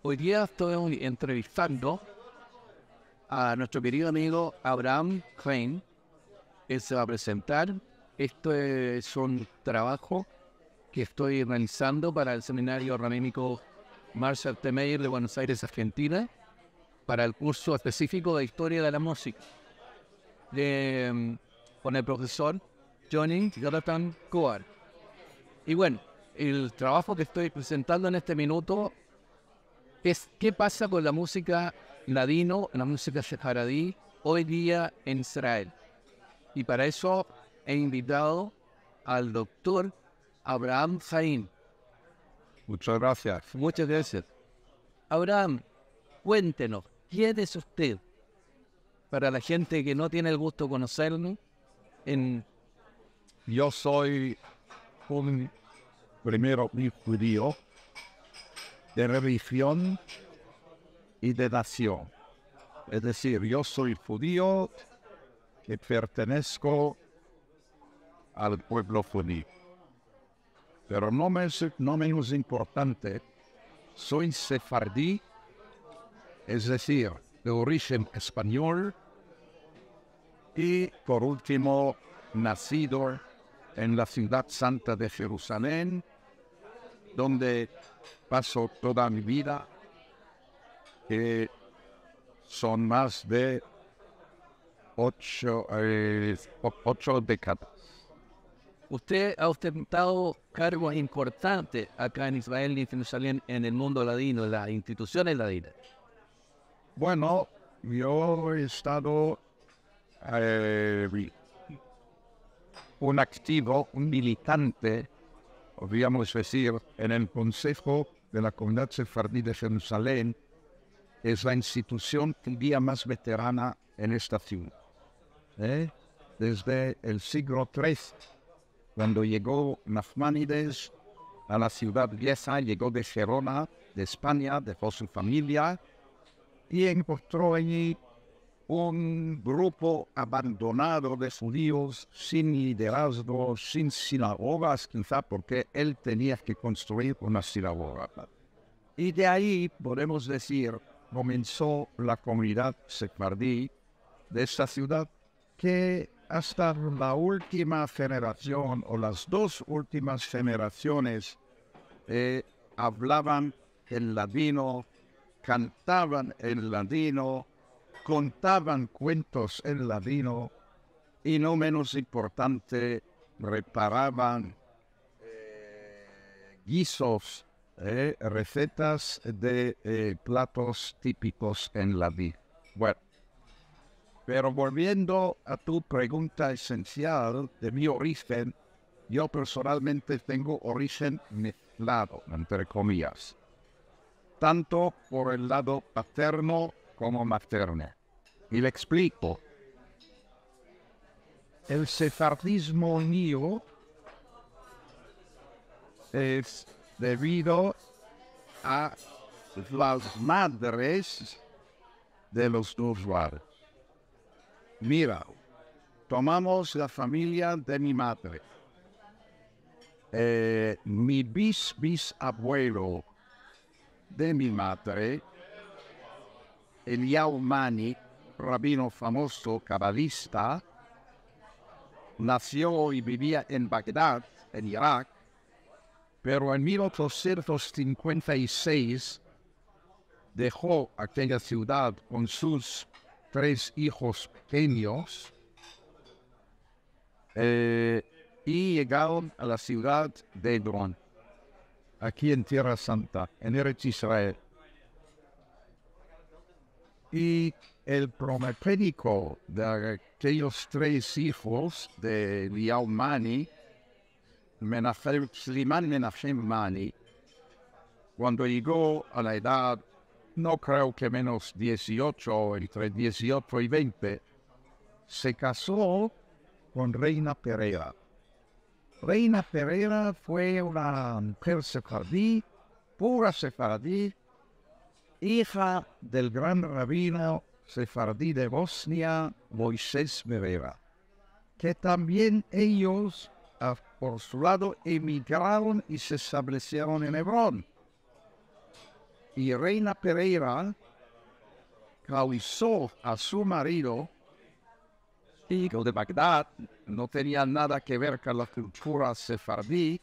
Hoy día estoy entrevistando a nuestro querido amigo Abraham Klein. Él se va a presentar. Esto es un trabajo que estoy realizando para el seminario rabbínico Marshall T. Meyer de Buenos Aires, Argentina, para el curso específico de Historia de la Música, con el profesor Johnny Jonathan Coar. Y bueno, el trabajo que estoy presentando en este minuto es qué pasa con la música ladino, la música sefaradí, hoy día en Israel. Y para eso he invitado al doctor Abraham Jaim. Muchas gracias. Muchas gracias. Abraham, cuéntenos, ¿quién es usted? Para la gente que no tiene el gusto de conocernos, Yo soy primero un judío de religión y de nación. Es decir, yo soy judío que pertenezco al pueblo judío. Pero no menos importante, soy sefardí, es decir, de origen español y por último nacido en la ciudad santa de Jerusalén, donde paso toda mi vida, que son más de ocho décadas. usted ha ostentado cargos importantes acá en Israel y en Jerusalén en el mundo ladino, en las instituciones ladinas. Bueno, yo he estado un activo, un militante, podríamos decir, en el Consejo de la Comunidad Sefardí de Jerusalén, que es la institución judía más veterana en esta ciudad. Desde el siglo III, cuando llegó Nachmanides a la ciudad vieja, llegó de Gerona, de España, dejó su familia y encontró allí un grupo abandonado de judíos sin liderazgo, sin sinagogas, quizá porque él tenía que construir una sinagoga. Y de ahí, podemos decir, comenzó la comunidad sefardí de esta ciudad, que hasta la última generación o las dos últimas generaciones hablaban el ladino, cantaban el ladino, contaban cuentos en ladino y, no menos importante, preparaban guisos, recetas de platos típicos en ladino. Bueno, pero volviendo a tu pregunta esencial de mi origen, yo personalmente tengo origen mezclado, entre comillas, tanto por el lado paterno como materno. Y le explico. El sefardismo mío es debido a las madres de los dos lados. Mira, tomamos la familia de mi madre. Mi bisabuelo de mi madre, Eliyahu Mani, rabino famoso cabalista, nació y vivía en Bagdad, en Irak, pero en 1856 dejó aquella ciudad con sus 3 hijos pequeños y llegaron a la ciudad de Hebrón, aquí en Tierra Santa, en Eretz Israel. Y el primogénito de aquellos 3 hijos de Eliyahu Mani, Sliman Menachem Mani, cuando llegó a la edad, no creo que menos 18, entre 18 y 20, se casó con Reina Pereira. Reina Pereira fue una mujer sefardí, pura sefardí, hija del gran rabino sefardí de Bosnia, Moisés Pereira, que también ellos, por su lado, emigraron y se establecieron en Hebrón. Y Reina Pereira causó a su marido, hijo de Bagdad, no tenía nada que ver con la cultura sefardí,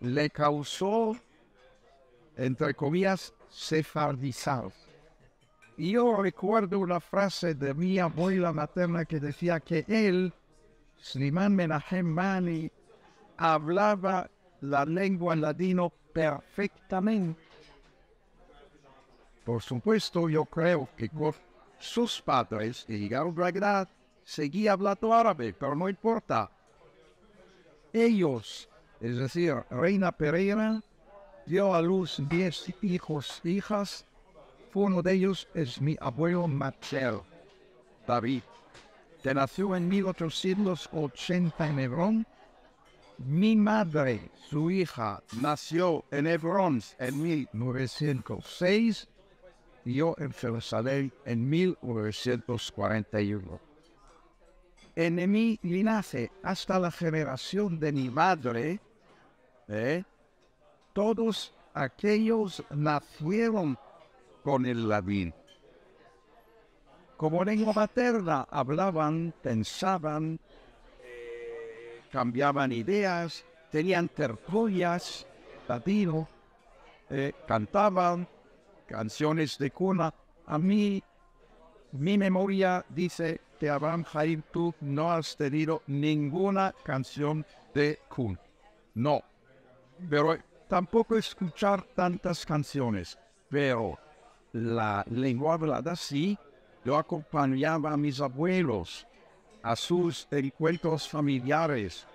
le causó, entre comillas, sefardizar. Y yo recuerdo una frase de mi abuela materna que decía que él, Slimán Menahem Mani, hablaba la lengua ladino perfectamente. Por supuesto, yo creo que con sus padres, que llegaron a Bagdad, seguía hablando árabe, pero no importa. Ellos, es decir, Reina Pereira, dio a luz 10 hijos e hijas. Uno de ellos es mi abuelo materno, David, que nació en 1880 en Hebrón. Mi madre, su hija, nació en Hebrón en 1906 y yo en Jerusalén en 1941. En mi linaje, hasta la generación de mi madre, todos aquellos nacieron con el ladino. Como lengua materna, hablaban, pensaban, cambiaban ideas, tenían tertulias, ladino, cantaban canciones de cuna. A mí, mi memoria dice que Abraham Jaim, tú no has tenido ninguna canción de cuna. No. Pero tampoco escuchar tantas canciones. Pero la lengua hablada sí, yo acompañaba a mis abuelos a sus encuentros familiares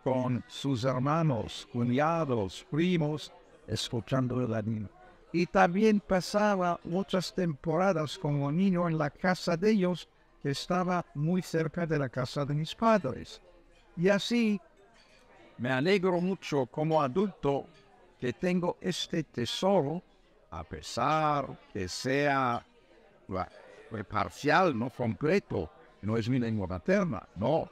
con sus hermanos, cuñados, primos, escuchando el ladino. Y también pasaba muchas temporadas como niño en la casa de ellos, que estaba muy cerca de la casa de mis padres. Y así me alegro mucho como adulto que tengo este tesoro, a pesar que sea parcial, no completo, no es mi lengua materna, no.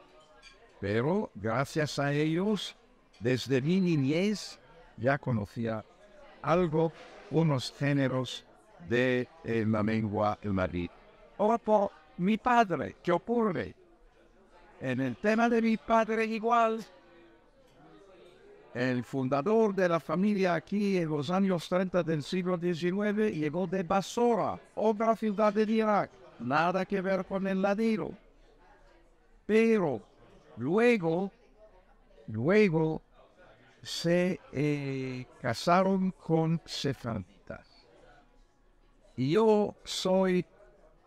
Pero gracias a ellos, desde mi niñez, ya conocía algo, unos géneros de la lengua marí. Ahora por mi padre, ¿qué ocurre? En el tema de mi padre igual, el fundador de la familia aquí en los años 30 del siglo XIX llegó de Basora, otra ciudad de Irak, nada que ver con el ladino. Pero luego se casaron con sefarditas. Y yo soy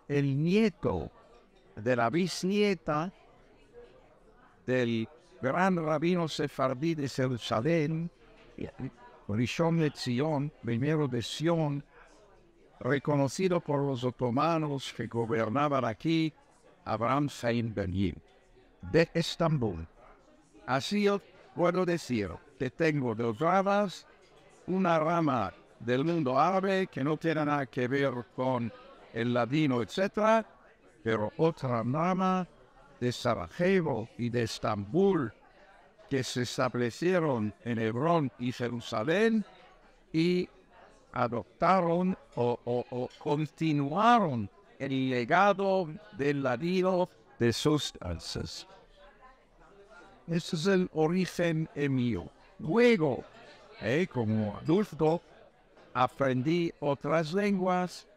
el nieto de la bisnieta del gran rabino sefardí de Jerusalén, Rishon LeZion, primero de Sion, reconocido por los otomanos que gobernaban aquí, Abraham Chaim Ben-Yim, de Estambul. Así yo puedo decir que tengo dos ramas, una rama del mundo árabe que no tiene nada que ver con el ladino, etc., pero otra rama de Sarajevo y de Estambul, que se establecieron en Hebrón y Jerusalén y adoptaron o continuaron el legado del ladino de sus danzas. Ese es el origen mío. Luego, como adulto, aprendí otras lenguas,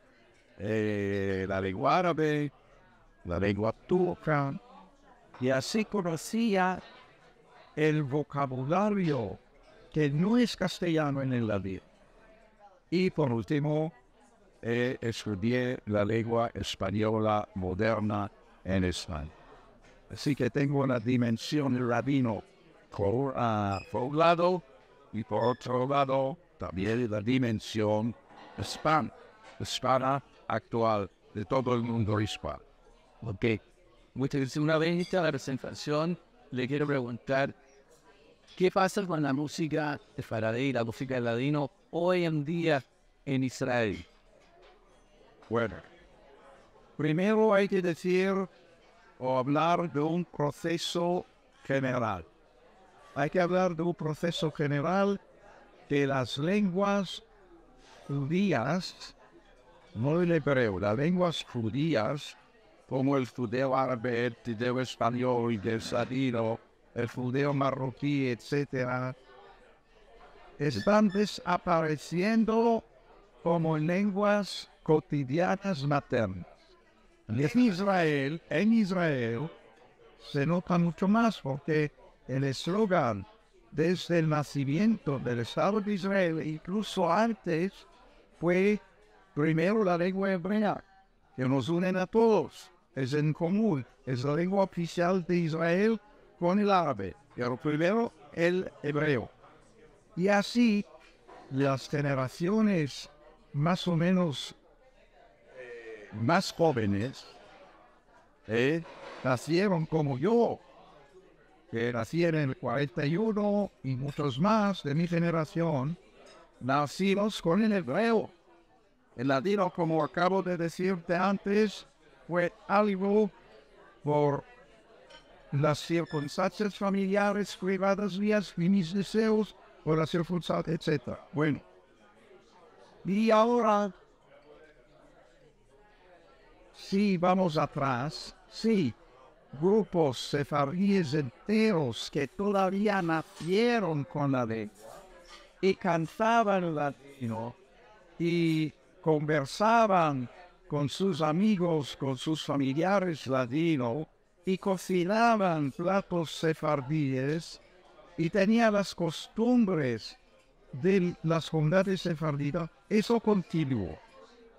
la lengua árabe, la lengua turca, y así conocía el vocabulario que no es castellano en el ladino. Y por último, estudié la lengua española moderna en España. Así que tengo una dimensión ladino por un lado, y por otro lado también la dimensión hispana actual de todo el mundo hispano. Ok. Una vez hecha la presentación, le quiero preguntar, ¿qué pasa con la música de Faradei, la música del ladino, hoy en día en Israel? Bueno, primero hay que decir o hablar de un proceso general. Hay que hablar de un proceso general que las lenguas judías, no el hebreo, las lenguas judías, como el judeo árabe, el judeo español, el sadino, el judeo marroquí, etc., están desapareciendo como lenguas cotidianas maternas. En Israel se nota mucho más porque el eslogan desde el nacimiento del Estado de Israel, incluso antes, fue primero la lengua hebrea, que nos une a todos, es en común, es la lengua oficial de Israel con el árabe, pero primero el hebreo. Y así las generaciones más o menos más jóvenes nacieron como yo, que nací en el 41 y muchos más de mi generación, nacimos con el hebreo. El ladino, como acabo de decirte antes, fue algo por las circunstancias familiares, privadas mías y mis deseos, por las circunstancias, etc. Bueno, y ahora, si vamos atrás, sí, grupos sefardíes enteros que todavía nacieron con la lengua y cantaban latino y conversaban con sus amigos, con sus familiares latinos y cocinaban platos sefardíes y tenían las costumbres de las comunidades sefarditas. Eso continuó.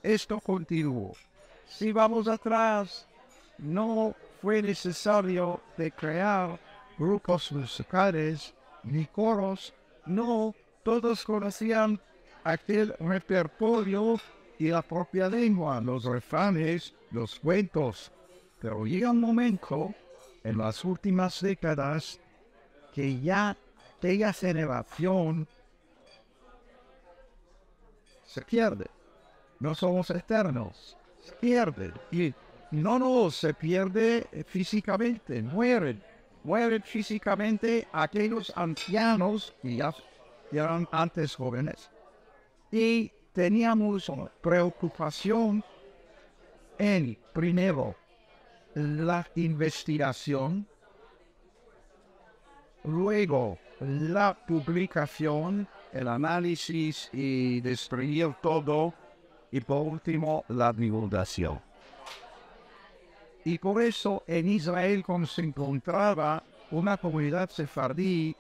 Esto continuó. Si vamos atrás, no fue necesario de crear grupos musicales ni coros. No, todos conocían aquel repertorio y la propia lengua, los refranes, los cuentos. Pero llega un momento, en las últimas décadas, que ya aquella generación se pierde. No somos eternos, se pierde. Y no se pierde físicamente, mueren físicamente aquellos ancianos que ya eran antes jóvenes. Y teníamos preocupación en, primero, la investigación, luego la publicación, el análisis y destruir todo, y por último la divulgación. Y por eso en Israel, como se encontraba una comunidad sefardí,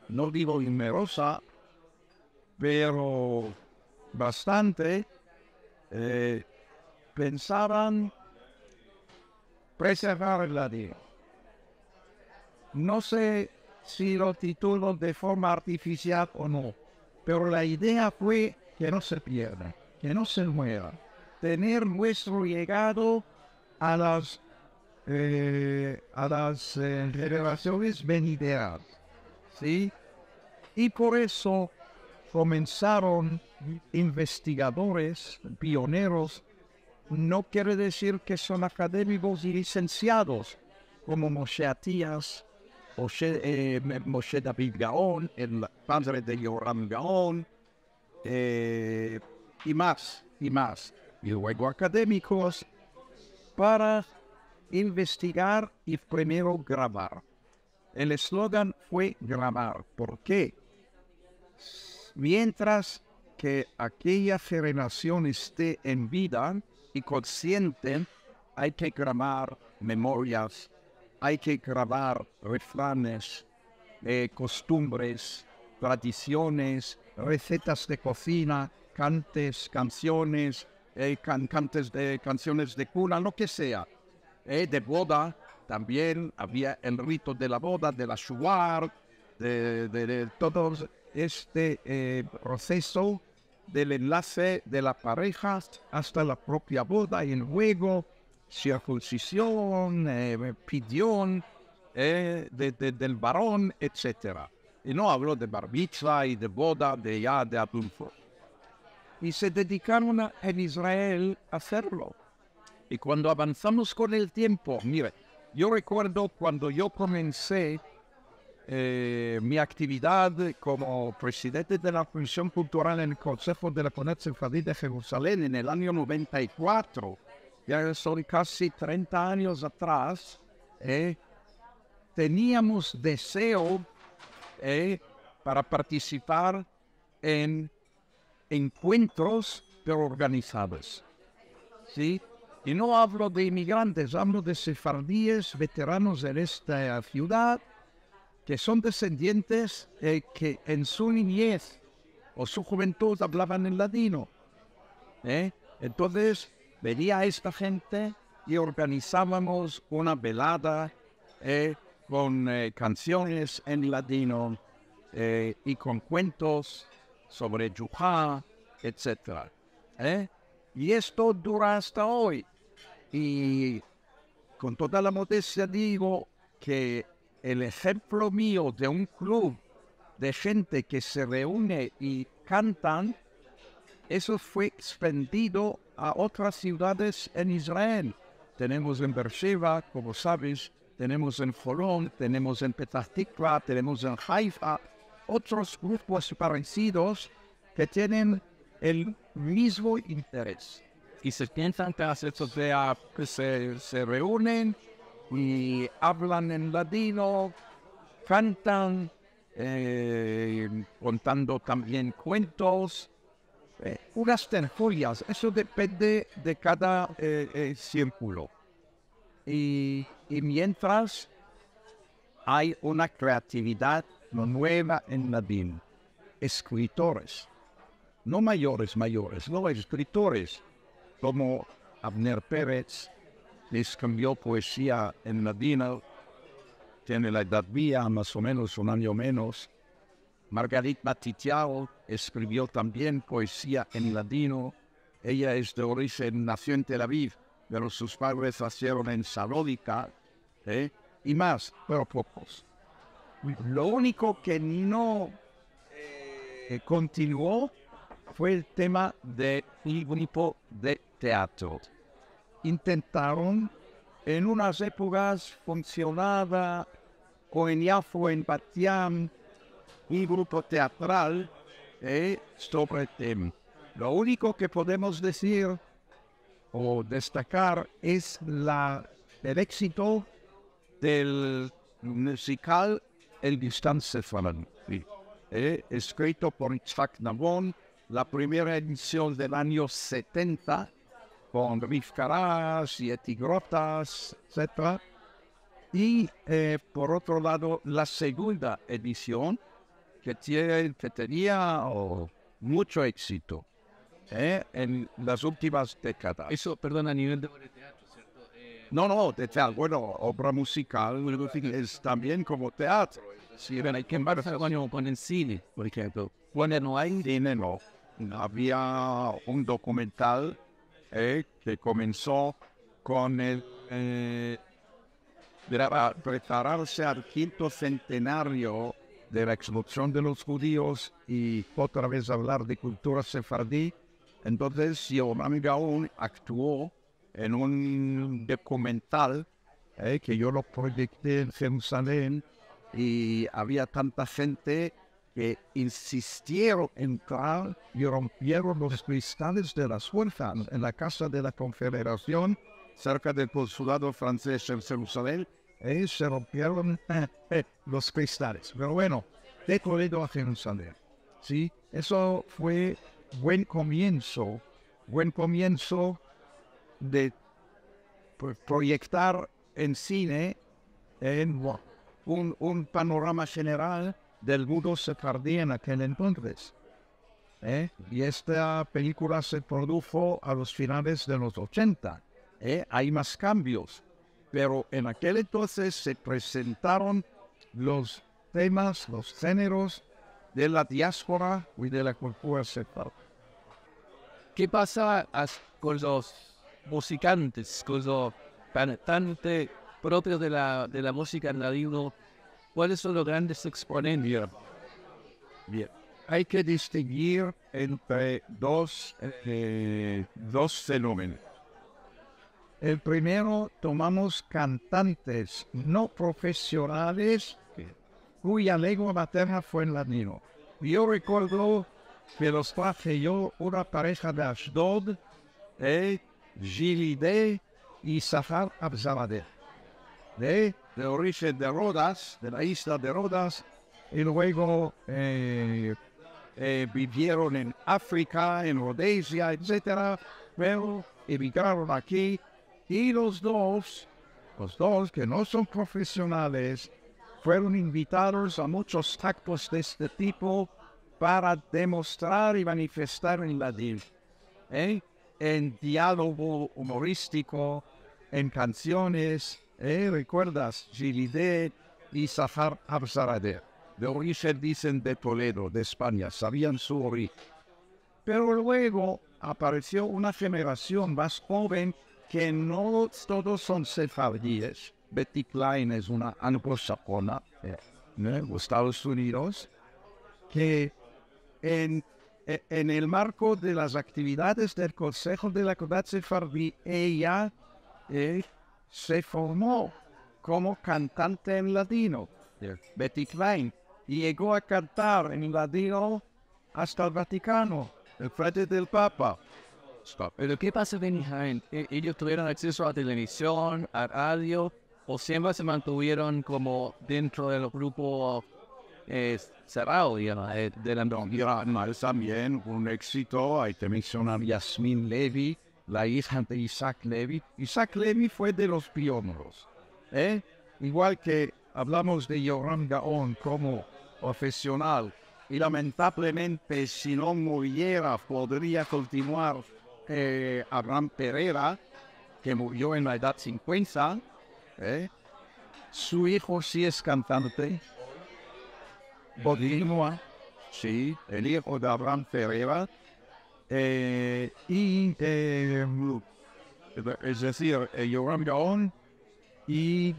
no digo numerosa, pero bastante, pensaban preservar el latino. No sé si lo titulo de forma artificial o no, pero la idea fue que no se pierda, que no se muera, tener nuestro legado a las generaciones venideras, ¿sí? Y por eso comenzaron investigadores, pioneros. No quiere decir que son académicos y licenciados, como Moshe Atías, Moshe David Gaón, el padre de Yoram Gaón, y más. Y luego académicos para investigar y primero grabar. El eslogan fue grabar. ¿Por qué? Mientras que aquella generación esté en vida y consciente, hay que grabar memorias, hay que grabar refranes, costumbres, tradiciones, recetas de cocina, canciones, cantes de canciones de cuna, lo que sea. De boda, también había el rito de la boda, de la shuar, de todo este proceso del enlace de la pareja hasta la propia boda y luego circuncisión, pidión del varón, etc. Y no hablo de bar mitzvah y de boda de adulto. Y se dedicaron en Israel a hacerlo. Y cuando avanzamos con el tiempo, mire, yo recuerdo cuando yo comencé mi actividad como presidente de la Comisión Cultural en el Consejo de la Comunidad Sefardí de Jerusalén en el año 94, ya son casi 30 años atrás, teníamos deseo para participar en encuentros pero organizados, ¿sí? Y no hablo de inmigrantes, hablo de sefardíes veteranos en esta ciudad que son descendientes que en su niñez o su juventud hablaban en ladino. Entonces venía esta gente y organizábamos una velada con canciones en ladino y con cuentos sobre Yuhá, etc. Y esto dura hasta hoy. Y con toda la modestia digo que el ejemplo mío de un club de gente que se reúne y cantan, eso fue expandido a otras ciudades en Israel. Tenemos en Beersheba, como sabes, tenemos en Holón, tenemos en Petah Tikva, tenemos en Haifa, otros grupos parecidos que tienen el mismo interés. Y se piensan que se reúnen y hablan en ladino, cantan, contando también cuentos, unas tertulias. Eso depende de cada círculo. Y mientras hay una creatividad nueva en ladino, escritores, no mayores, no escritores, como Abner Pérez, que escribió poesía en ladino, tiene la edad mía, más o menos un año menos. Margarit Matitiao escribió también poesía en ladino. Ella es de origen, nació en Tel Aviv, pero sus padres nacieron en Salónica, y más, pero pocos. Lo único que no continuó fue el tema del grupo de teatro. Intentaron, en unas épocas funcionaba o en Yafo, en Bat Yam, un grupo teatral sobre el tema. Lo único que podemos decir o destacar es el éxito del musical El Distan Sefaran, escrito por Itzhak Nabon, la primera edición del año 70, con Rivka Ras y Etigrotas, etc. Y por otro lado, la segunda edición, que tenía mucho éxito en las últimas décadas. Eso, perdón, a nivel de teatro, ¿cierto? No, de teatro. Bueno, obra musical es también como teatro. Sí, bueno, hay que embarazar con el cine, por ejemplo. Bueno, no hay cine, no. Había un documental que comenzó con prepararse al quinto centenario de la expulsión de los judíos y otra vez hablar de cultura sefardí. Entonces Yoram Gaon actuó en un documental que yo lo proyecté en Jerusalén, y había tanta gente que insistieron en entrar y rompieron los cristales de las puertas en la Casa de la Confederación, cerca del consulado francés en Jerusalén. Se rompieron los cristales. Pero bueno, de Toledo a Jerusalén. ¿Sí? Eso fue buen comienzo de proyectar en cine en un panorama general del mundo sefardí en aquel entonces. Y esta película se produjo a los finales de los 80. Hay más cambios, pero en aquel entonces se presentaron los temas, los géneros de la diáspora y de la cultura sefardí. ¿Qué pasa con los musicantes, con los cantantes propios de la música en ladino? ¿Cuáles son los grandes exponentes? Bien. Hay que distinguir entre dos fenómenos. El primero, tomamos cantantes no profesionales cuya lengua materna fue el ladino. Yo recuerdo que los traje yo una pareja de Ashdod, Gilide y Safar Abzadeh, de origen de Rodas, de la isla de Rodas, y luego vivieron en África, en Rhodesia, etc. Pero emigraron aquí y los dos que no son profesionales, fueron invitados a muchos actos de este tipo para demostrar y manifestar en ladino, en diálogo humorístico, en canciones, ¿recuerdas? Gilide y Safar Abzadeh, de origen, dicen, de Toledo, de España, sabían su origen. Pero luego apareció una generación más joven que no todos son sefardíes. Betty Klein es una anglosajona de Estados Unidos, que en el marco de las actividades del Consejo de la Comunidad Sefardí, ella se formó como cantante en ladino, Betty Klein, y llegó a cantar en ladino hasta el Vaticano, el frente del Papa. Pero ¿qué pasa, Benjamin? ¿Ellos tuvieron acceso a televisión, a radio, o siempre se mantuvieron como dentro de los grupos cerrados, digamos, de la No, es también un éxito. Hay que mencionar Yasmin Levy, la hija de Isaac Levy. Isaac Levy fue de los pioneros. Igual que hablamos de Yoram Gaon como profesional, y lamentablemente si no muriera podría continuar Abraham Pereira, que murió en la edad 50. Su hijo sí es cantante. Continúa, sí, el hijo de Abraham Pereira. Es decir, Yoram Gaon y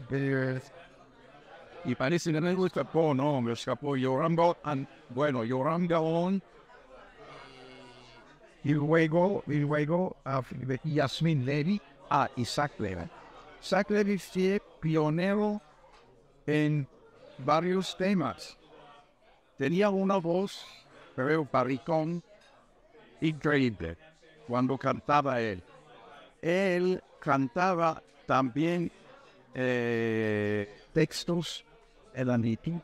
parece que me escapó, no, me escapó Yoram Gaon. Bueno, Yoram Gaon y luego Yasmin Levy, Isaac Levy. Isaac Levy fue pionero en varios temas. Tenía una voz, pero barítono, increíble cuando cantaba él. Él cantaba también textos elanitos.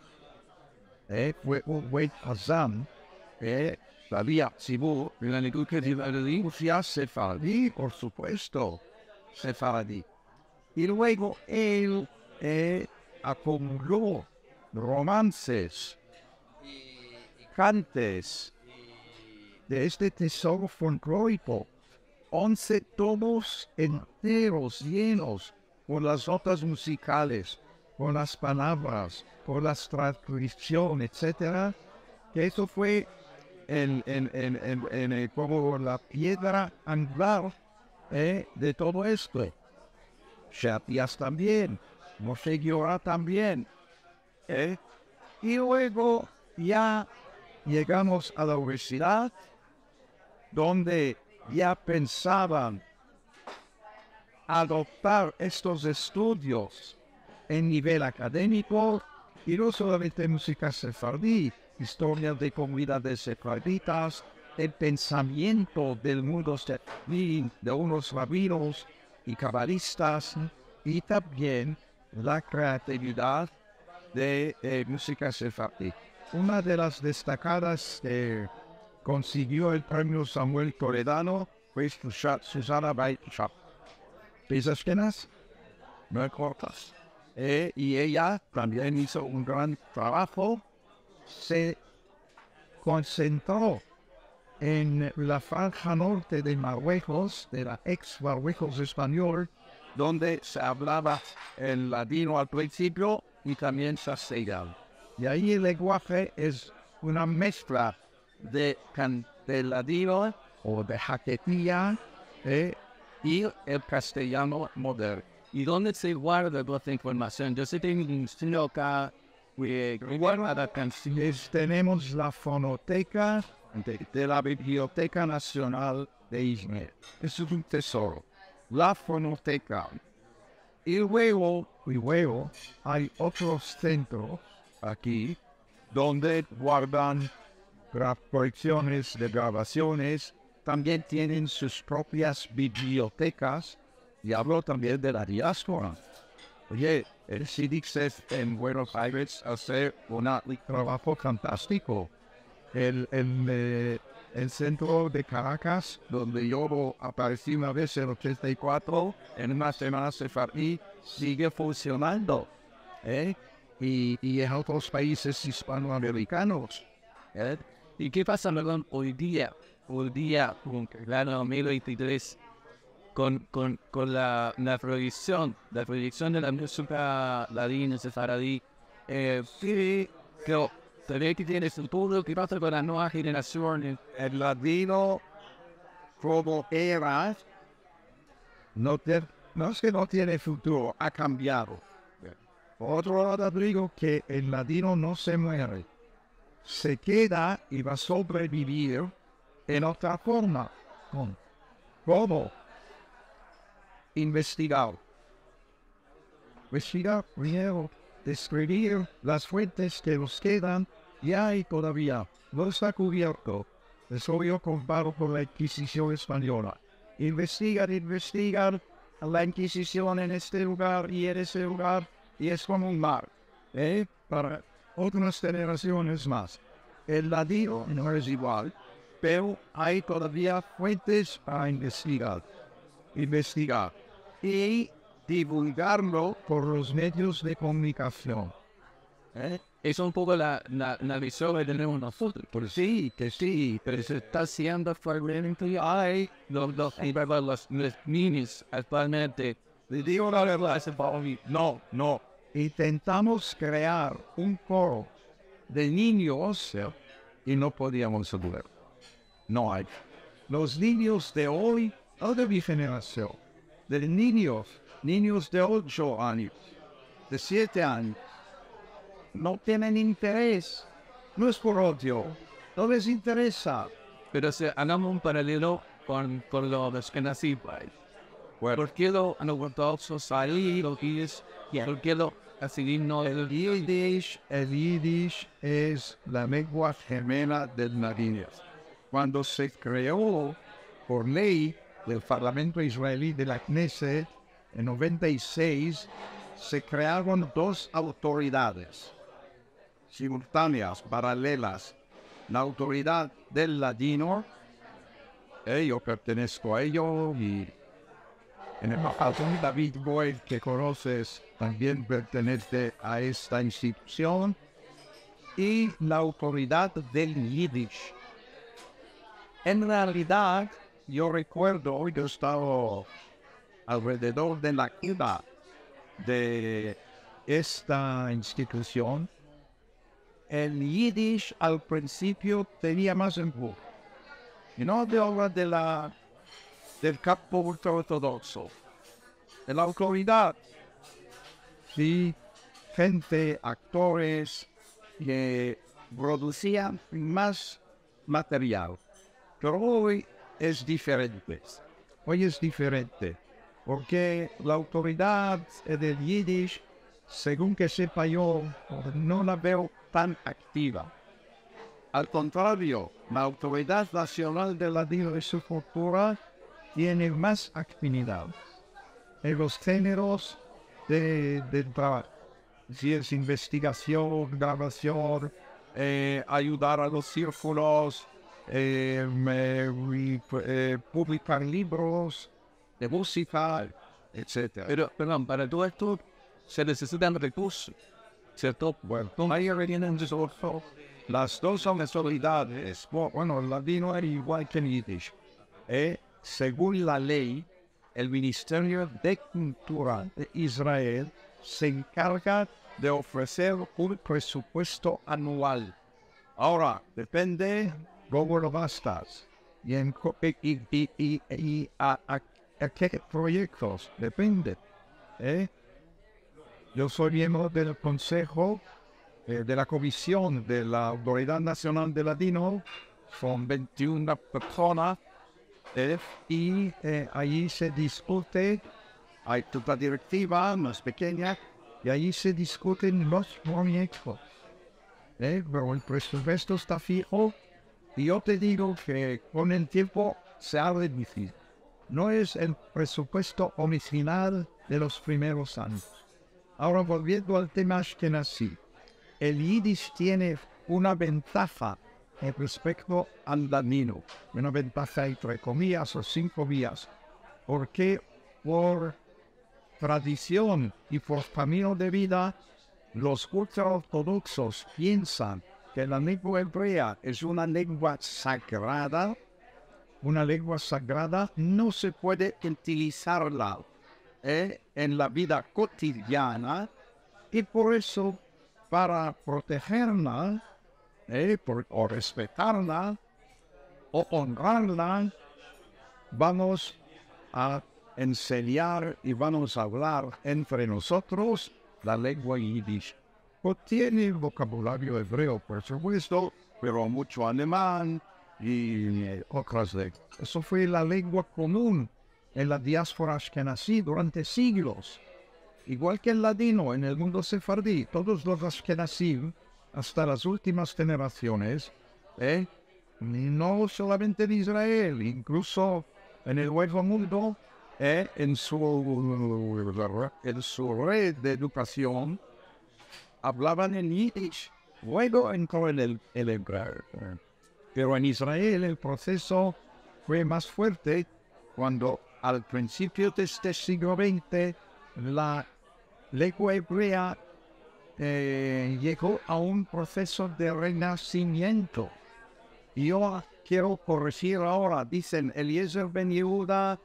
Fue un buen hazán. Sabía Sibú, sefardí, por supuesto, sefardí. Y luego él acumuló romances y cantes de este tesoro folclórico, 11 tomos enteros llenos con las notas musicales, con las palabras, con las transcripciones, etcétera, que eso fue como la piedra angular de todo esto. Shatias también, Moshe Giora también. Y luego ya llegamos a la universidad, donde ya pensaban adoptar estos estudios en nivel académico, y no solamente música sefardí, historia de comunidades sefarditas, el pensamiento del mundo sefardí, de unos rabinos y cabalistas, y también la creatividad de música sefardí. Una de las destacadas que consiguió el premio Samuel Toledano fue Susana Bait-Shap. ¿Piensas quiénes? No cortas. Y ella también hizo un gran trabajo. Se concentró en la franja norte de Marruecos, de la ex Marruecos español, donde se hablaba el ladino al principio y también castellano. Y ahí el lenguaje es una mezcla de ladino o de jaquetía y el castellano moderno. ¿Y dónde se guarda toda esta información? Yo sé que hay un sitio acá que guarda la canción. Tenemos la fonoteca de la Biblioteca Nacional de Israel. Es un tesoro. La fonoteca. Y luego hay otros centros aquí, donde guardan colecciones de grabaciones. También tienen sus propias bibliotecas, y hablo también de la diáspora. Oye, el CIDICSEF en Buenos Aires hace un trabajo fantástico. El centro de Caracas, donde yo aparecí una vez en 84, en una semana sefardí, sigue funcionando. Y en otros países hispanoamericanos. ¿Y qué pasa, perdón, hoy día, con el año 2023, con la proyección de la música ladina, sefaradí? Sí, creo también que tiene futuro. ¿Qué pasa con las nuevas generaciones? El ladino, como era, no es que no tiene futuro, ha cambiado. Por otro lado, digo que el ladino no se muere, se queda y va a sobrevivir en otra forma. ¿Cómo? Investigar primero, describir las fuentes que nos quedan, y hay todavía, no está cubierto. Eso yo comparo con la Inquisición española. Investigar la Inquisición en este lugar y en ese lugar, y es como un mar, para otras generaciones más. El ladino no es igual, pero hay todavía fuentes para investigar y divulgarlo por los medios de comunicación. Es un poco la visión que tenemos nosotros. Pues sí, Pero se está haciendo actualmente. Hay los niños actualmente. le digo la verdad, no. Intentamos crear un coro de niños y no podíamos hacerlo. No hay. Los niños de hoy, no de mi generación, de niños de 8 años, de 7 años, no tienen interés. No es por odio, no les interesa. Pero hagamos un paralelo con los que nací. ¿Por qué los ortodoxos ahí, los guíes, por qué los asidinos? El Yiddish es la lengua gemela del ladino. Cuando se creó por ley del Parlamento israelí de la Knesset en 96, se crearon 2 autoridades simultáneas, paralelas. La autoridad del ladino, yo pertenezco a ello, y en el Majatón David Boyd, que conoces, también pertenece a esta institución, y la autoridad del Yiddish. En realidad, yo recuerdo, yo estaba alrededor de la cuna de esta institución. El Yiddish al principio tenía más empuje. Y no de obra del campo ortodoxo, de la autoridad. Sí, gente, actores que producían más material. Pero hoy es diferente. Porque la autoridad del Yiddish, según que sepa yo, no la veo tan activa. Al contrario, la autoridad nacional del ladino y su cultura tiene más actividad en los géneros del trabajo. Si es investigación, grabación, ayudar a los círculos, publicar libros de música, etc. Pero, perdón, para todo esto se necesitan recursos, ¿cierto? Bueno, ahí vienen las 2 autoridades. Bueno, el ladino era igual que el Yiddish. Según la ley, el Ministerio de Cultura de Israel se encarga de ofrecer un presupuesto anual. Ahora, depende cómo lo gastas y a qué proyectos, depende. Yo soy miembro del Consejo de la Comisión de la Autoridad Nacional de Ladino, son 21 personas, y allí se discute, hay toda directiva más pequeña, y allí se discuten los proyectos. pero el presupuesto está fijo y yo te digo que con el tiempo se ha reducido. No es el presupuesto original de los primeros años. Ahora, volviendo al tema Ashkenazi, el Yiddish tiene una ventaja respecto al ladino, una ventaja entre comillas o sin comillas, porque por tradición y por camino de vida, los ultraortodoxos piensan que la lengua hebrea es una lengua sagrada. Una lengua sagrada no se puede utilizarla en la vida cotidiana y por eso, para protegerla o respetarla o honrarla, vamos a enseñar y vamos a hablar entre nosotros la lengua yiddish. Contiene vocabulario hebreo, por supuesto, pero mucho alemán y otras lenguas. Eso fue la lengua común en la diáspora ashkenazí durante siglos. Igual que el ladino en el mundo sefardí, todos los ashkenazim, hasta las últimas generaciones, no solamente en Israel, incluso en el Nuevo Mundo, en su red de educación, hablaban en Yiddish. Luego entró en el hebreo. Pero en Israel el proceso fue más fuerte cuando al principio de este siglo XX la lengua hebrea llegó a un proceso de renacimiento. Y yo quiero corregir ahora, dicen Eliezer Ben Yehuda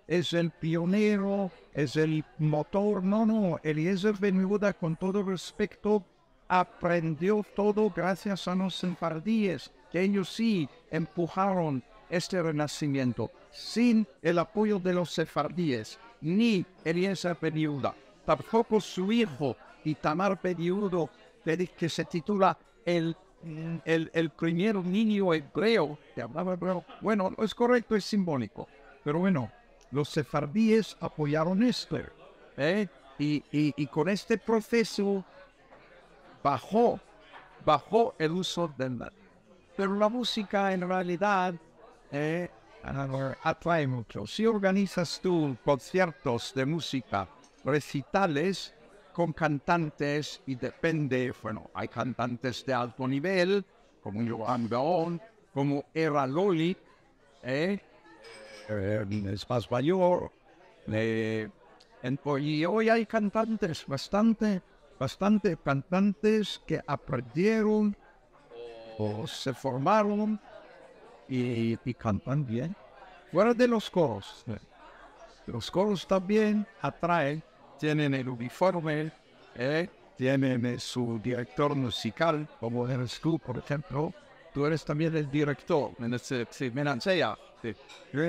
es el pionero, es el motor. No, Eliezer Ben Yehuda, con todo respeto, aprendió todo gracias a los sefardíes, que ellos sí empujaron este renacimiento. Sin el apoyo de los sefardíes, ni Eliezer Ben Yehuda, tampoco su hijo Itamar Ben Yehuda, que se titula el primer niño hebreo que hablaba hebreo. Bueno, no es correcto, es simbólico, pero bueno, los sefardíes apoyaron esto, y con este proceso bajó el uso del latín. Pero la música en realidad atrae mucho. Si organizas tú conciertos de música, recitales con cantantes, y depende, bueno, hay cantantes de alto nivel, como Johan Gaon, como Era Loli, es más mayor, y hoy hay cantantes, bastante cantantes que aprendieron o se formaron y cantan bien. Fuera de los coros. Los coros también atraen, tienen el uniforme, tienen su director musical, como eres tú, por ejemplo. Tú eres también el director, sí, Menancea. Sí.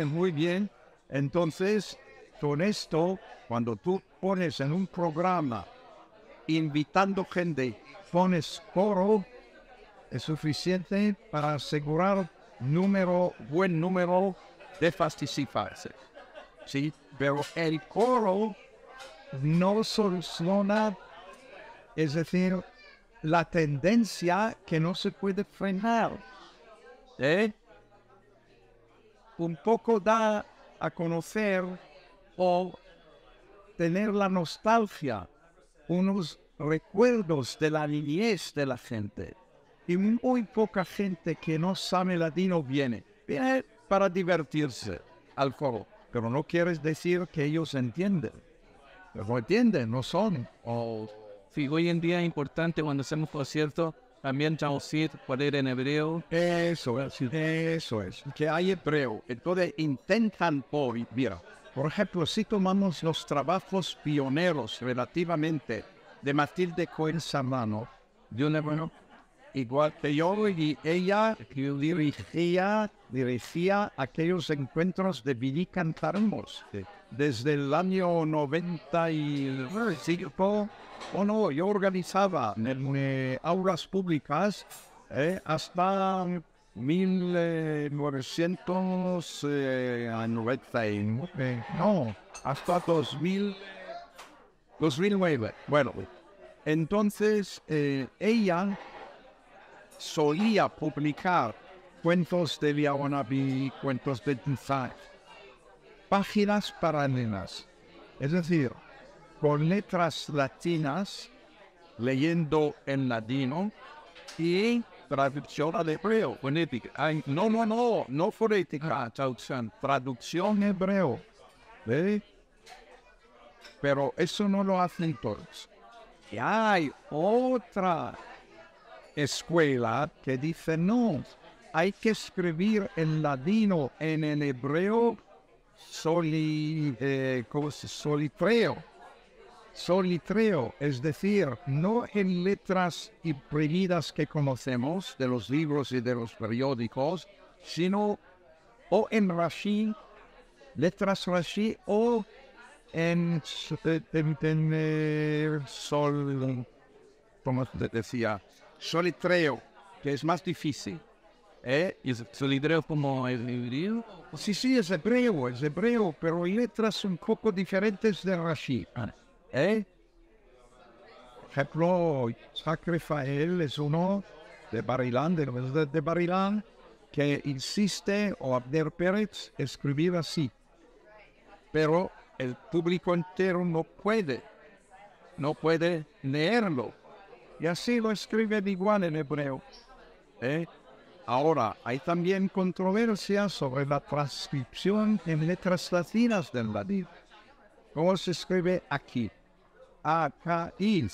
Muy bien. Entonces, con esto, cuando tú pones en un programa, invitando gente, pones coro, es suficiente para asegurar buen número de participantes. ¿Sí? Pero el coro no soluciona, es decir, la tendencia que no se puede frenar. Un poco da a conocer o tener la nostalgia, unos recuerdos de la niñez de la gente. Y muy poca gente que no sabe latino viene para divertirse al coro. Pero no quieres decir que ellos entienden. No entienden, no son. Sí, hoy en día es importante cuando hacemos conciertos también traducir, poner en hebreo. Eso es. Que hay hebreo. Entonces intentan hoy, mira, por ejemplo, si tomamos los trabajos pioneros relativamente de Matilde Cohen Serrano, de un hebreo, igual que yo, y ella dirigía aquellos encuentros de Billy Cantaremos desde el año 95. Yo organizaba en aulas públicas hasta 1999, hasta 2009. Bueno, entonces ella solía publicar cuentos de Liaonabi, cuentos de Duzay, páginas paralelas, es decir, con letras latinas, leyendo en latino y traducción al hebreo, fonética. Ay, no fonética, traducción hebreo. ¿Ve? Pero eso no lo hacen todos. Y hay otra escuela que dice no, hay que escribir en latino, en el hebreo solitreo, es decir, no en letras imprimidas que conocemos de los libros y de los periódicos, sino o en Rashi, letras Rashi, o en como te decía, solitreo, que es más difícil. ¿Y el solitreo como el hebreo? Sí, es hebreo, pero letras un poco diferentes de Rashi. Por ejemplo, Isaac Rafael es uno de Barilán, de la Universidad de Barilán, que insiste, o Abner Pérez, escribir así. Pero el público entero no puede leerlo. Y así lo escriben igual en hebreo. Ahora, hay también controversia sobre la transcripción en letras latinas del latín. ¿Cómo se escribe aquí? A-K-I,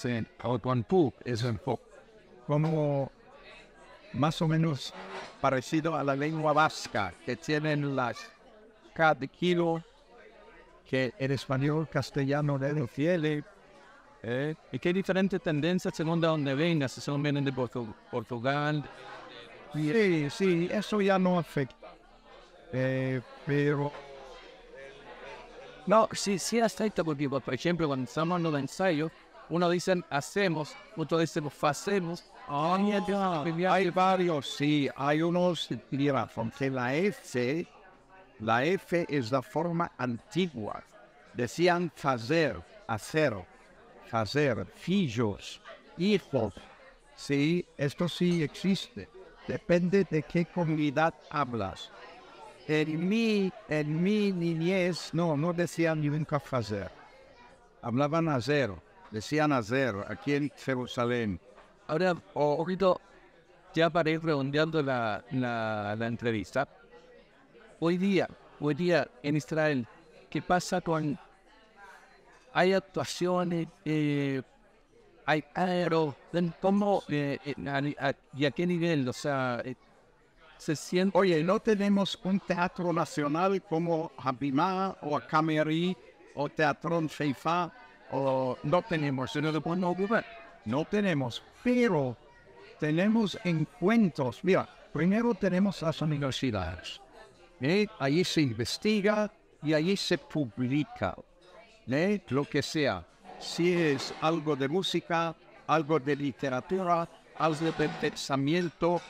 es un poco como más o menos parecido a la lengua vasca, que tienen las K de kilo, que en español castellano le fiele. ¿Y qué diferentes tendencias según de donde vengas? Si son vienen de Portugal. Sí, eso ya no afecta. Pero no, sí afecta porque, por ejemplo, cuando estamos en los ensayos, uno dice hacemos, otro dice hacemos. Hay varios, sí, hay unos, mira, porque la F es la forma antigua. Decían hacer, fillos, hijos. Sí, esto sí existe. Depende de qué comunidad hablas. En mi niñez, no decían nunca hacer. Hablaban decían hacer, aquí en Jerusalén. Ahora, poquito, ya para ir redondeando la entrevista. Hoy día en Israel, ¿qué pasa con... Hay actuaciones, hay aero, ¿cómo y a qué nivel? O sea, se siente... Oye, no tenemos un teatro nacional como Habimá o Cameri o Teatro Sheifa, o no tenemos, no tenemos, pero tenemos encuentros. Mira, primero tenemos las universidades, allí se investiga y allí se publica, lo que sea. Si es algo de música, algo de literatura, algo de pensamiento,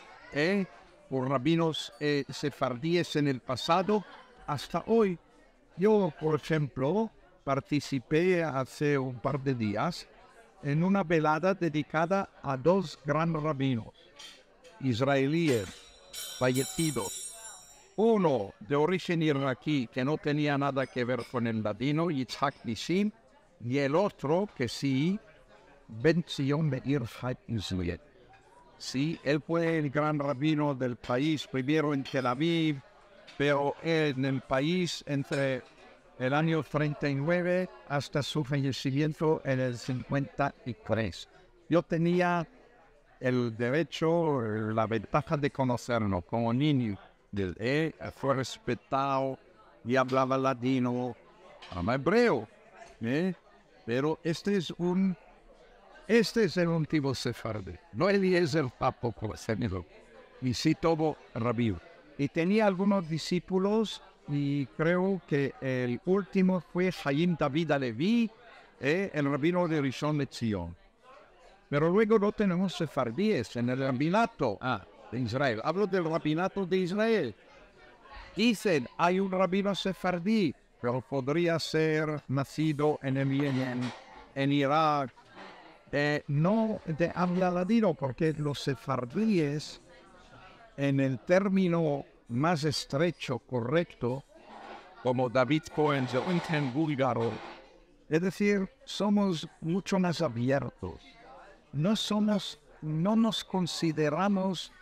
por rabinos sefardíes en el pasado, hasta hoy. Yo, por ejemplo, participé hace un par de días en una velada dedicada a dos grandes rabinos israelíes fallecidos. Uno de origen iraquí, que no tenía nada que ver con el latino, Yitzhak Nissim, y el otro que sí, Ben Zion Meir Israel. Sí, él fue el gran rabino del país, primero en Tel Aviv, pero en el país entre el año 39 hasta su fallecimiento en el 53. Yo tenía el derecho, la ventaja de conocerlo como niño. Fue respetado y hablaba latino, hablaba hebreo, pero este es el antiguo sefardí, no Eliezer Papo, como se dijo, y sí todo rabino. Y tenía algunos discípulos, y creo que el último fue Chaim David Alevi, el rabino de Rishon LeZion. Pero luego no tenemos sefardíes en el rabinato de Israel. Hablo del rabinato de Israel. Dicen, hay un rabino sefardí, pero podría ser nacido en el Yemen, en Irak, no de habla ladino, porque los sefardíes, en el término más estrecho, correcto, como David Cohen, en búlgaro, es decir, somos mucho más abiertos. No nos consideramos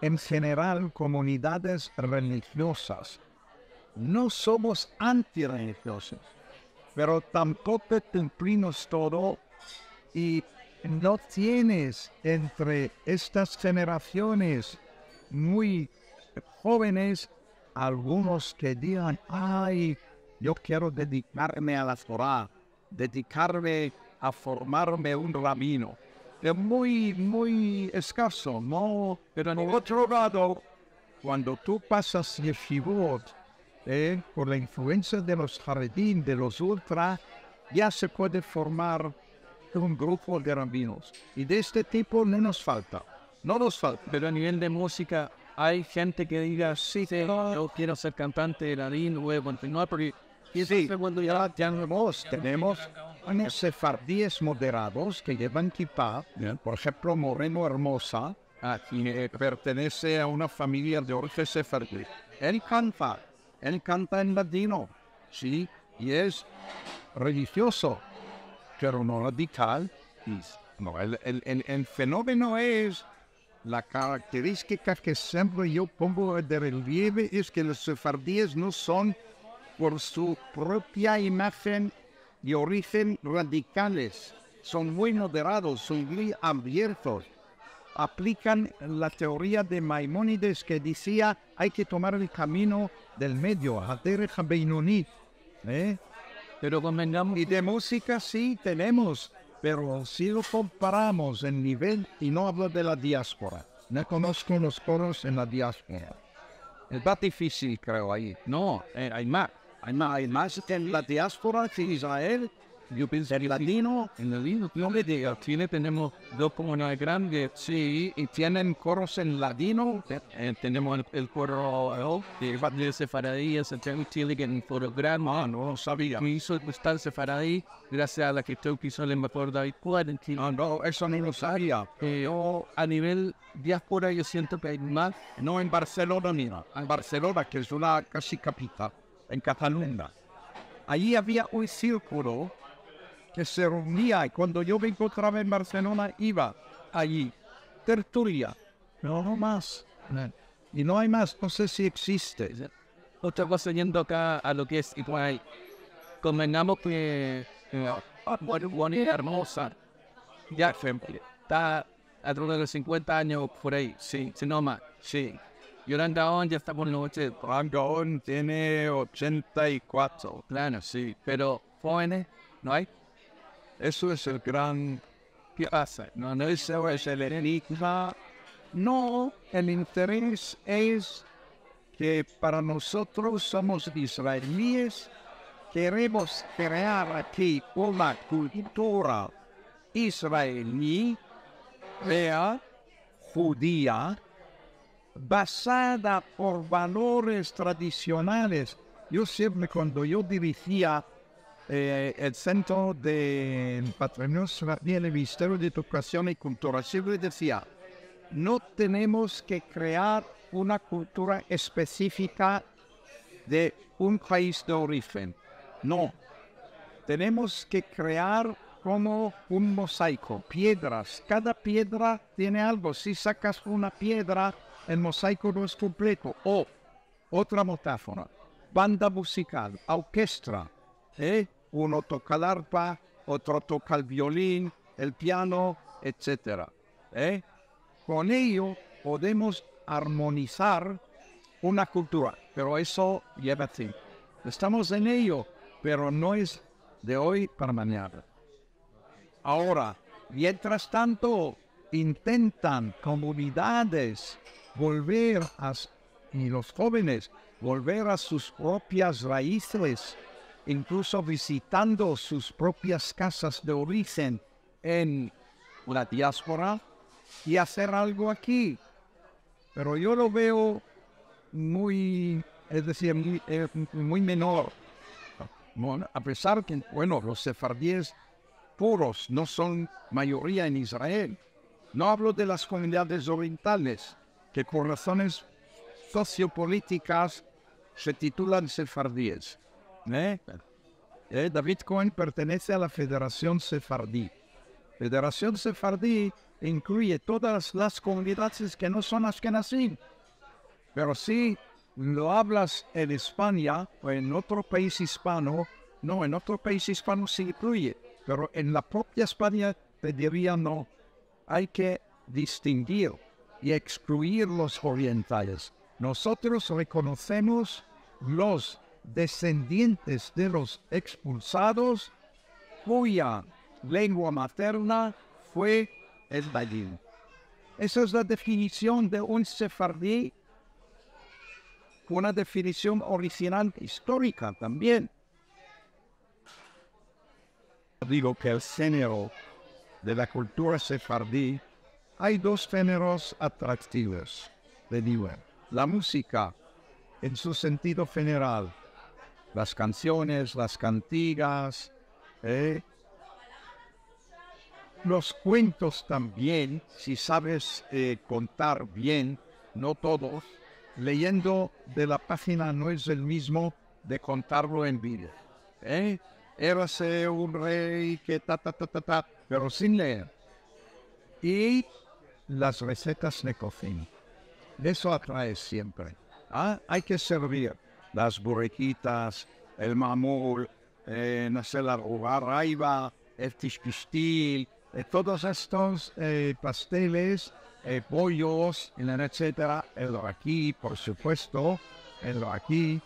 en general comunidades religiosas. No somos antirreligiosos, pero tampoco cumplimos todo y no tienes entre estas generaciones muy jóvenes algunos que digan, ay, yo quiero dedicarme a la Torah, dedicarme a formarme un rabino. Es muy escaso, ¿no? Pero en otro lado, cuando tú pasas yeshivot, por la influencia de los jardín, de los ultra, ya se puede formar un grupo de rabinos. Y de este tipo no nos falta. No nos falta. Pero a nivel de música, hay gente que diga, sí, yo quiero ser cantante de Ladín, voy a continuar, porque sí, cuando ya tenemos unos sefardíes moderados que llevan kippah, por ejemplo, Moreno Hermosa, que pertenece a una familia de origen sefardí. Él canta en ladino, sí, y es religioso, pero no radical. No, el fenómeno es, la característica que siempre yo pongo de relieve es que los sefardíes no son por su propia imagen y origen radicales, son muy moderados, son muy abiertos. Aplican la teoría de Maimónides que decía hay que tomar el camino del medio, Haderech HaBeinonit, Pero convengamos. Y de música sí tenemos, pero si lo comparamos en nivel, y no hablo de la diáspora, no conozco los coros en la diáspora. Es más difícil, creo, ahí. No, hay más. Hay más en la diáspora de Israel. Yo pienso en latino. En ladino, no me digas, Chile tenemos dos comunidades grandes, Sí, y tienen coros en ladino. tenemos el coro de Sefaradí en Santiago, Chile, que es un coro grande. No lo sabía. Me hizo estar Sefaradí, gracias a la que hizo el embajador David Cohen en Chile. No, eso no lo sabía. A nivel diáspora yo siento que hay más. No en Barcelona, mira. En Barcelona, que es una casi capital, en Cataluña. Allí había un círculo que se reunía, y cuando yo me encontraba en Barcelona iba allí, tertulia, pero no más. Y no hay más, no sé si existe. Otra cosa, yendo acá a lo que es Iguay, convengamos que Bonita Hermosa ya está alrededor de 50 años por ahí, sí, si no más. Sí. Yoran Gaon ya está por los 80. Yoran Gaon tiene 84. Claro, sí, pero jóvenes no hay. Eso es el gran... ¿Qué pasa? No, eso es el enigma. No, el interés es que para nosotros somos israelíes, queremos crear aquí una cultura israelí, judía, basada por valores tradicionales. Yo siempre, cuando yo dirigía el Centro de Patrimonio y el Ministerio de Educación y Cultura, siempre decía, no tenemos que crear una cultura específica de un país de origen. No, tenemos que crear como un mosaico, piedras. Cada piedra tiene algo. Si sacas una piedra, el mosaico no es completo. O, otra metáfora, banda musical, orquesta. Uno toca el arpa, otro toca el violín, el piano, etc. Con ello podemos armonizar una cultura, pero eso lleva tiempo. Estamos en ello, pero no es de hoy para mañana. Ahora, mientras tanto, intentan comunidades y los jóvenes volver a sus propias raíces, incluso visitando sus propias casas de origen en la diáspora y hacer algo aquí. Pero yo lo veo muy menor. Bueno, a pesar que, los sefardíes puros, no son mayoría en Israel. No hablo de las comunidades orientales, que por razones sociopolíticas se titulan sefardíes. David Cohen pertenece a la Federación Sefardí. Federación Sefardí incluye todas las comunidades que no son ashkenazim. Pero si lo hablas en España o en otro país hispano, no, en otro país hispano se incluye. Pero en la propia España te diría no. Hay que distinguir y excluir los orientales. Nosotros reconocemos los descendientes de los expulsados cuya lengua materna fue el ladino. Esa es la definición de un sefardí, una definición original histórica también. Digo que el género de la cultura sefardí, hay dos géneros atractivos, le digo. La música, en su sentido general, las canciones, las cantigas, los cuentos también, si sabes contar bien, no todos, leyendo de la página no es el mismo de contarlo en vida. Érase un rey que pero sin leer. Y las recetas de cocina. Eso atrae siempre. Hay que servir las burriquitas, el mamul, no sé, la raiva, el tishpistil, todos estos pasteles, pollos, etcétera. El aquí, por supuesto, el aquí.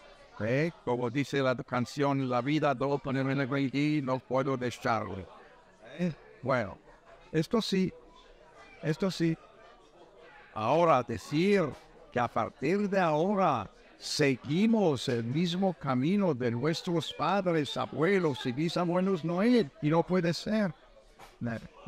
Como dice la canción, la vida debo ponerme en el aquí, no puedo dejarlo. Bueno, esto sí. Ahora decir que a partir de ahora seguimos el mismo camino de nuestros padres, abuelos y bisabuelos no es, y no puede ser.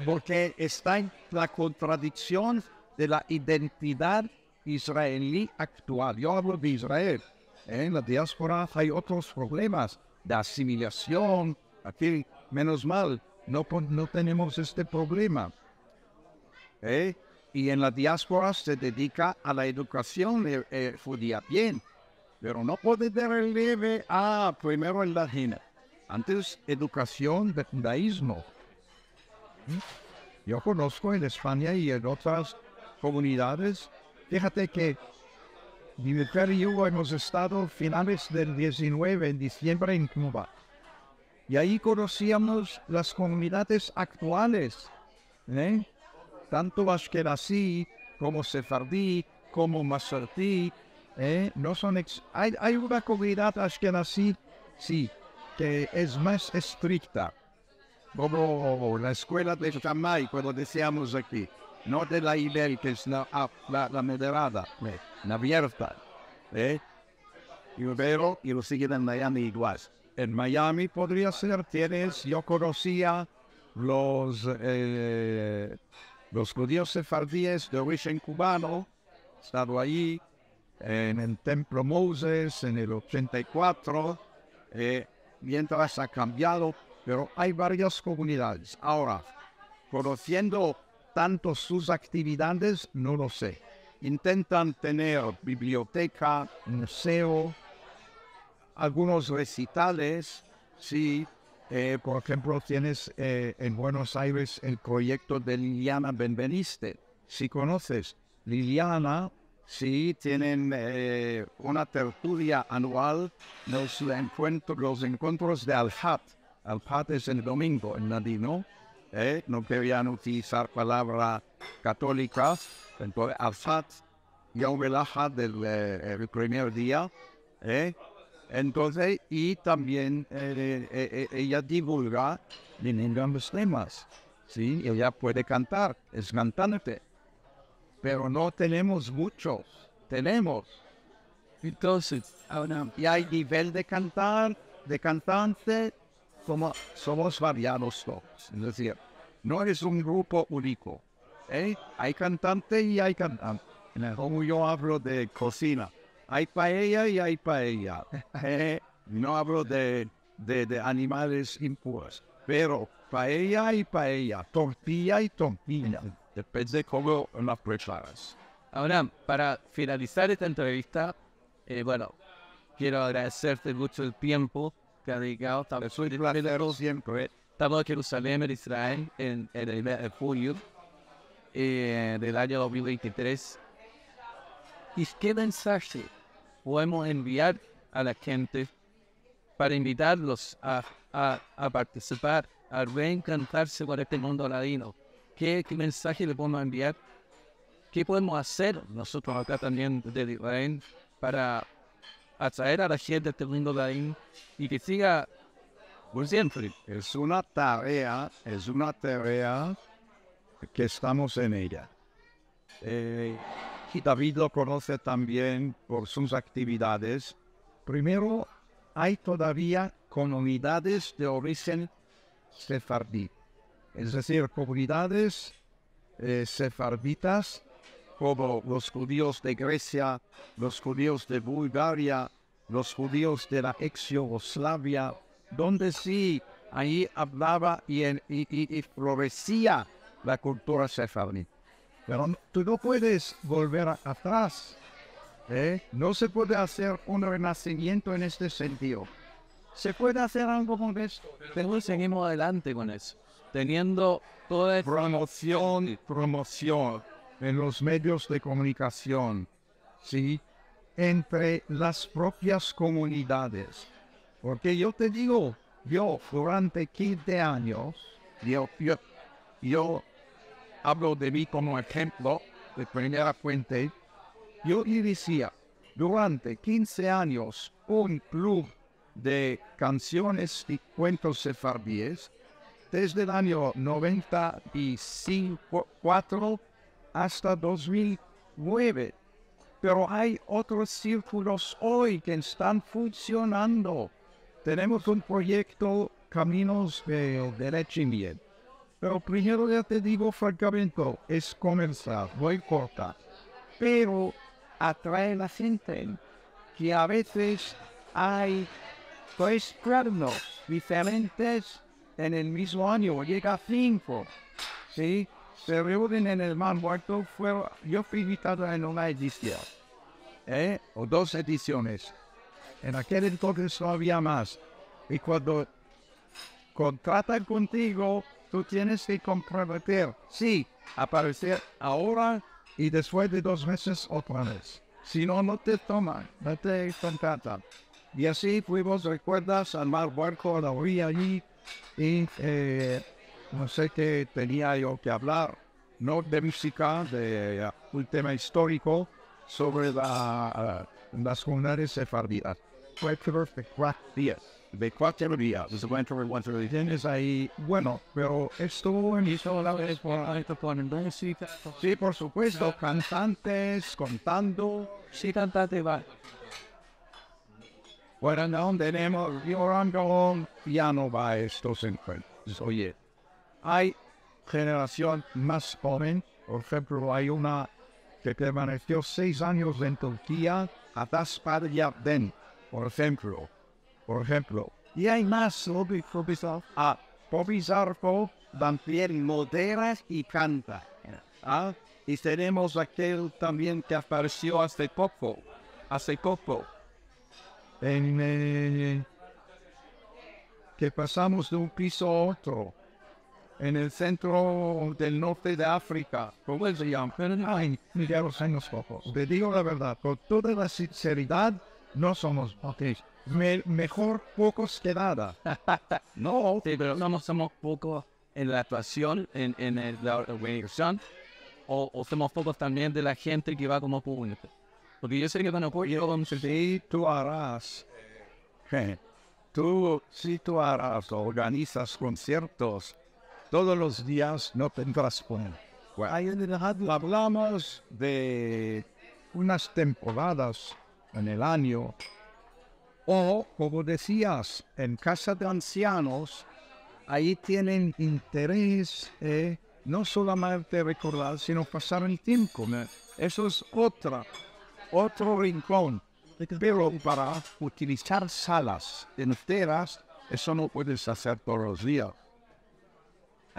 Porque está en la contradicción de la identidad israelí actual. Yo hablo de Israel. En la diáspora hay otros problemas de asimilación. Aquí, menos mal, no tenemos este problema. Y en la diáspora se dedica a la educación judía. Bien, pero no puede dar el leve a primero el latín. Antes, educación de judaísmo. Yo conozco en España y en otras comunidades. Fíjate que mi mujer y yo hemos estado finales del 19 en diciembre en Cuba. Y ahí conocíamos las comunidades actuales. Tanto ashkenazí como sefardí, como masardí. No son hay una comunidad ashkenazí, sí, que es más estricta. Como la escuela de Shammai, cuando decíamos aquí. No de la Hillel, que es la moderada, la abierta. Y lo siguen en Miami igual. En Miami podría ser, yo conocía los judíos sefardíes de origen cubano, he estado allí en el Templo Moses en el 84, mientras ha cambiado, pero hay varias comunidades. Ahora, conociendo tanto sus actividades, no lo sé. Intentan tener biblioteca, museo, algunos recitales, sí. Por ejemplo, tienes en Buenos Aires el proyecto de Liliana Benveniste. Si conoces Liliana, sí, tienen una tertulia anual, los encuentros de Al-Hat. Al-Hat es el domingo en ladino. No querían utilizar palabra católica, entonces Al-Hat, Yom el-Ahad del primer día. Entonces, y también ella divulga en los temas, ¿sí? Ella puede cantar, es cantante, pero no tenemos muchos, Entonces, y hay nivel de cantante, como somos variados todos, es decir, no es un grupo único, hay cantante y hay cantante, como yo hablo de cocina. Hay paella y hay paella. No hablo de animales impuros. pero paella y paella, tortilla y tortilla, depende cómo la preparas. Ahora, para finalizar esta entrevista, bueno, quiero agradecerte mucho el tiempo que has dedicado. Soy placer siempre. Estamos en Jerusalén, en Israel, en el mes de julio del año 2023. ¿Y qué mensaje podemos enviar a la gente para invitarlos a participar, a reencantarse con este mundo ladino? ¿Qué mensaje le podemos enviar? ¿Qué podemos hacer nosotros acá también desde Israel para atraer a la gente a este mundo ladino y que siga por siempre? Es una tarea que estamos en ella. Y David lo conoce también por sus actividades. Primero, hay todavía comunidades de origen sefardí, es decir, comunidades sefarditas como los judíos de Grecia, los judíos de Bulgaria, los judíos de la ex Yugoslavia, donde sí, ahí hablaba y florecía la cultura sefardí. Pero tú no puedes volver atrás. No se puede hacer un renacimiento en este sentido. Se puede hacer algo con esto. Pero seguimos adelante con eso, teniendo toda esta promoción en los medios de comunicación, ¿sí? Entre las propias comunidades. Porque yo te digo, yo durante 15 años, yo hablo de mí como ejemplo de primera fuente. Yo dirigía durante 15 años un club de canciones y cuentos sefardíes desde el año 94 hasta 2009. Pero hay otros círculos hoy que están funcionando. Tenemos un proyecto Caminos de Lechimiel. Pero primero ya te digo francamente, es comenzar, muy corta. Pero atrae a la gente, que a veces hay 3 planos diferentes en el mismo año, llega a 5, ¿sí? Se reúnen en el Mar Muerto. Yo fui invitado en una edición, o 2 ediciones. En aquel entonces no había más. Y cuando contratan contigo, tú tienes que comprometer, sí, aparecer ahora y después de 2 meses otra vez. Si no, no te toman, no te contratan. Y así fuimos, recuerdas, al Mar Muerto, a la orilla allí, y no sé qué tenía yo que hablar, no de música, de un tema histórico sobre las comunidades sefardíes. Fue creo que 4 días. De 4 días. Tienes ahí, bueno, pero estuvo en sí, por supuesto, cantantes, contando. Sí, cantante va. Bueno, no tenemos, ya no va a estos encuentros. Oye, hay generación más joven, por ejemplo, hay una que permaneció 6 años en Turquía, Ataspar Yarden, por ejemplo. Y hay más, Bobby Zarfo también modera y canta. Y tenemos aquel también que apareció hace poco, que pasamos de un piso a otro, en el centro del norte de África. ¿Cómo se llama? Ay, ya los años pocos. Te digo la verdad, con toda la sinceridad, no somos mejor pocos que nada. No, sí, pero no somos pocos en la actuación, en la organización, o somos pocos también de la gente que va como público. Porque yo sé que cuando sí, tú harás. Tú harás, organizas conciertos. Todos los días no tendrás poner. Hablamos de unas temporadas en el año. O, como decías, en casa de ancianos, ahí tienen interés, no solamente recordar, sino pasar el tiempo. Eso es otro rincón. Pero para utilizar salas enteras, eso no puedes hacer todos los días.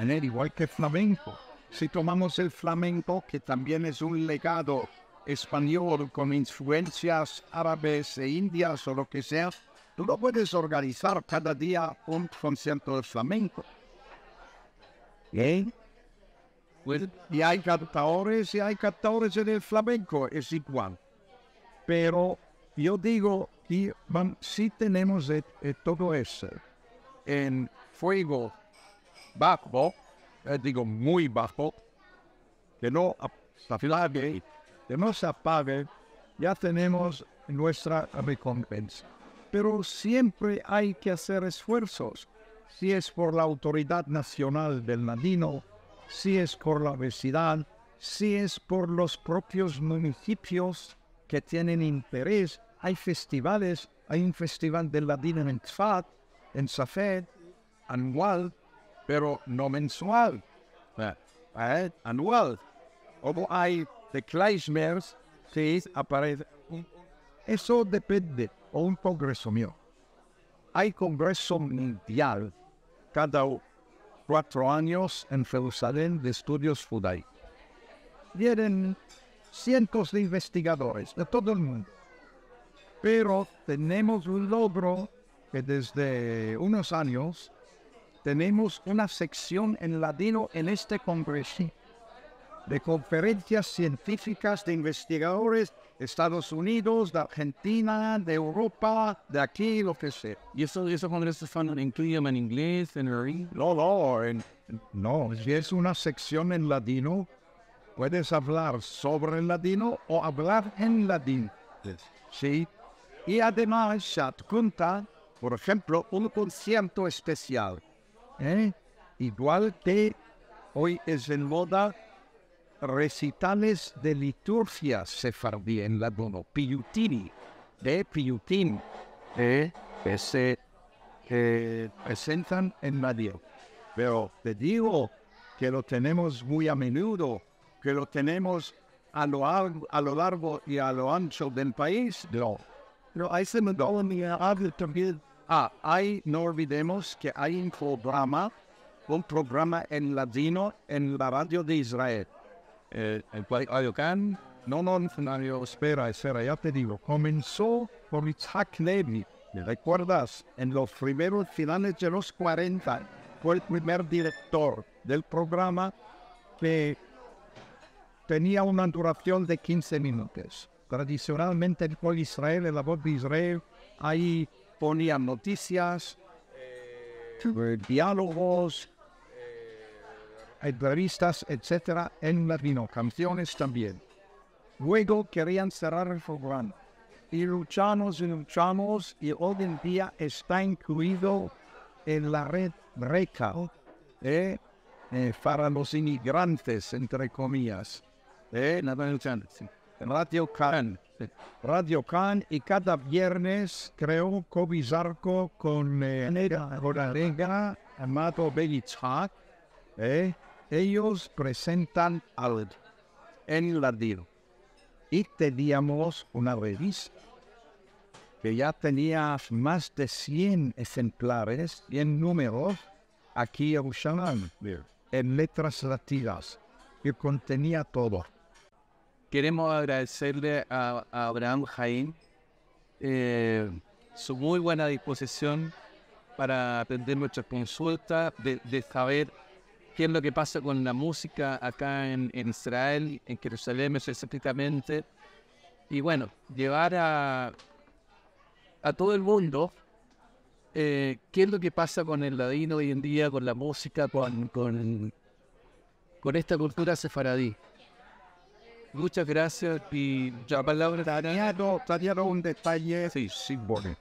igual que flamenco. Si tomamos el flamenco, que también es un legado español con influencias árabes e indias o lo que sea, tú no puedes organizar cada día un concierto de flamenco. Y hay cantadores en el flamenco, es igual. Pero yo digo que si tenemos todo eso en fuego bajo, digo muy bajo, que no se apague, ya tenemos nuestra recompensa. Pero siempre hay que hacer esfuerzos, si es por la Autoridad Nacional del Ladino, si es por la universidad, si es por los propios municipios que tienen interés. Hay festivales, hay un festival del ladino en Tzfat, en Safed, anual, pero no mensual, anual. O hay de Kleismers, que aparece. Eso depende, o un congreso mío. Hay congreso mundial cada 4 años en Jerusalén de estudios judaicos. Vienen cientos de investigadores de todo el mundo. Pero tenemos un logro que desde unos años tenemos una sección en ladino en este congreso de conferencias científicas de investigadores de Estados Unidos, de Argentina, de Europa, de aquí, lo que sea. ¿Y esos congresos son en idioma en inglés, en el... No, si es una sección en ladino, puedes hablar sobre el ladino o hablar en ladino. Sí. Y además se adjunta, por ejemplo, un concierto especial. Igual que hoy es en moda recitales de liturgia sefardí en ladino, piyutini, que se presentan en ladino. Pero te digo que lo tenemos muy a menudo, que lo tenemos a lo largo y a lo ancho del país. No. Pero hay también. No olvidemos que hay un programa en ladino en la radio de Israel. ¿El cual Radio Can? No, espera, ya te digo. Comenzó por Itzhak Levy, ¿me recuerdas? En los primeros finales de los 40, fue el primer director del programa que tenía una duración de 15 minutos. Tradicionalmente en Col Israel, en la voz de Israel, ahí ponían noticias, diálogos, entrevistas, etcétera, en latino, canciones también. Luego querían cerrar el programa. Y luchamos, y hoy en día está incluido en la red RECA, para los inmigrantes, entre comillas. Radio Can, y cada viernes creo Cobizarco con Rodarega, Amado Belitzhak, ellos presentan en ladino. Y teníamos una revista que ya tenía más de 100 ejemplares y en números aquí en Jerusalén, en letras latinas, que contenía todo. Queremos agradecerle a Abraham Jaim su muy buena disposición para atender nuestras consultas, de saber qué es lo que pasa con la música acá en Israel, en Jerusalén específicamente, y bueno, llevar a todo el mundo qué es lo que pasa con el ladino hoy en día, con la música, con esta cultura sefaradí. Muchas gracias y la palabra... Tañado un detalle simbólico.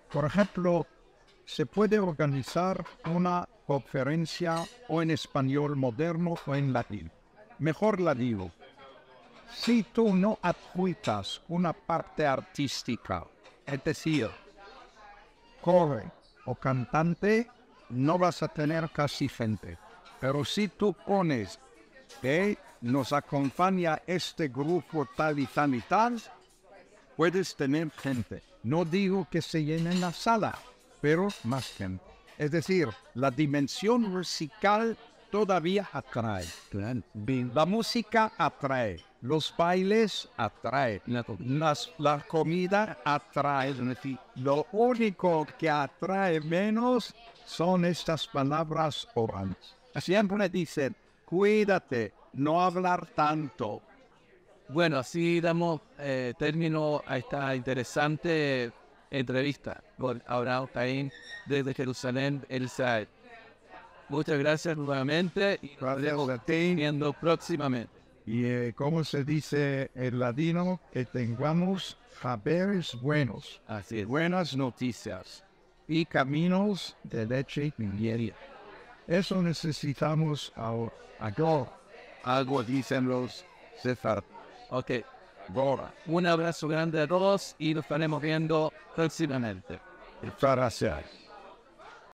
Por ejemplo, se puede organizar una conferencia o en español moderno o en latín. Mejor ladino. Si tú no adjuntas una parte artística, es decir, coro o cantante, no vas a tener casi gente. Pero si tú pones que nos acompaña este grupo tal y tal y tal, puedes tener gente. No digo que se llene la sala, pero más gente. Es decir, la dimensión musical todavía atrae. Claro. Bien. La música atrae, los bailes atraen, la comida atrae. Lo único que atrae menos son estas palabras orales. Siempre dicen, cuídate, no hablar tanto. Bueno, así damos término a esta interesante entrevista con Abraham Caín desde Jerusalén, Israel. Muchas gracias nuevamente y nos vemos viendo próximamente. Y como se dice en latino, que tengamos saberes buenos, Así es. buenas noticias y caminos de leche y miel. Eso necesitamos ahora. Algo dicen los César. Ok. Ahora. Un abrazo grande a todos y nos estaremos viendo próximamente. Muchas gracias.